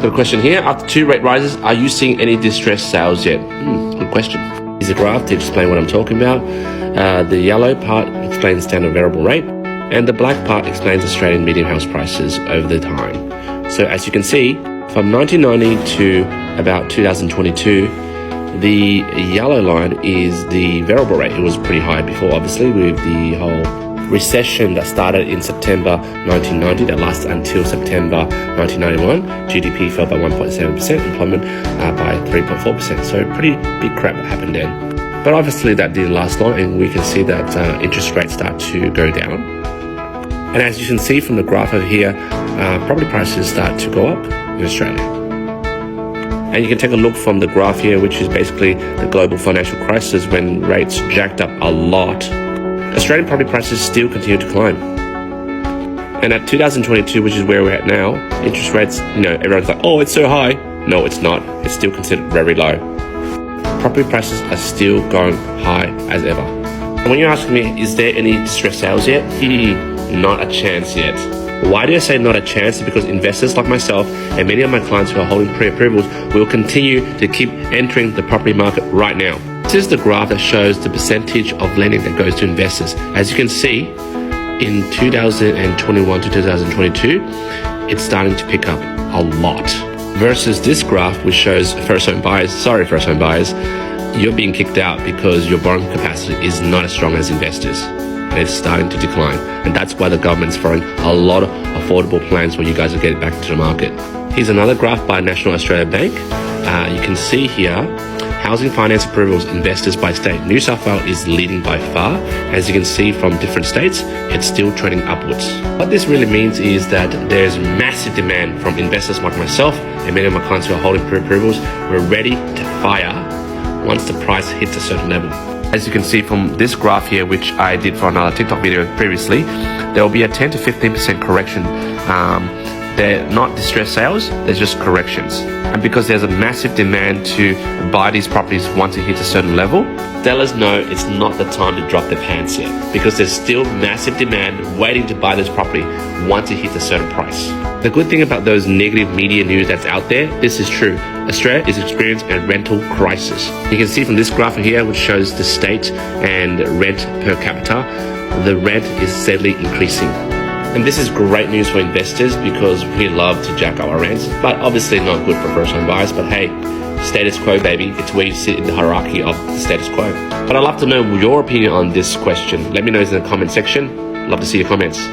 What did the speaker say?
So the question here, after 2 rate rises, are you seeing any distressed sales yet? Good question. Here's a graph to explain what I'm talking about. The yellow part explains standard variable rate, and the black part explains Australian median house prices over the time. So as you can see, from 1990 to about 2022, the yellow line is the variable rate. It was pretty high before, obviously, with the whole recession that started in September 1990 that lasted until September 1991. GDP fell by 1.7%, employment by 3.4%. So pretty big crap that happened then. But obviously that didn't last long, and we can see that interest rates start to go down. And as you can see from the graph over here, property prices start to go up in Australia. And you can take a look from the graph here, which is basically the global financial crisis when rates jacked up a lot. Australian property prices still continue to climb. And at 2022, which is where we're at now, interest rates, everyone's like, oh, it's so high. No, it's not. It's still considered very low. Property prices are still going high as ever. And when you're asking me, is there any distressed sales yet? Not a chance yet. Why do I say not a chance? It's because investors like myself and many of my clients who are holding pre-approvals will continue to keep entering the property market right now. This is the graph that shows the percentage of lending that goes to investors. As you can see, in 2021 to 2022, it's starting to pick up a lot. Versus this graph, which shows first-home buyers, you're being kicked out because your borrowing capacity is not as strong as investors. And it's starting to decline. And that's why the government's throwing a lot of affordable plans for you guys to get back into the market. Here's another graph by National Australia Bank. You can see here, housing finance approvals, investors by state. New South Wales is leading by far. As you can see from different states, it's still trending upwards. What this really means is that there's massive demand from investors like myself and many of my clients who are holding pre-approvals. We're ready to fire once the price hits a certain level. As you can see from this graph here, which I did for another TikTok video previously, there will be a 10 to 15% correction. They're not distressed sales, they're just corrections. And because there's a massive demand to buy these properties once it hits a certain level, sellers know it's not the time to drop their pants yet, because there's still massive demand waiting to buy this property once it hits a certain price. The good thing about those negative media news that's out there, this is true. Australia is experiencing a rental crisis. You can see from this graph here, which shows the state and rent per capita, the rent is steadily increasing. And this is great news for investors because we love to jack up our rents, but obviously not good for first home buyers. But hey, status quo, baby. It's where you sit in the hierarchy of the status quo. But I'd love to know your opinion on this question. Let me know in the comment section. Love to see your comments.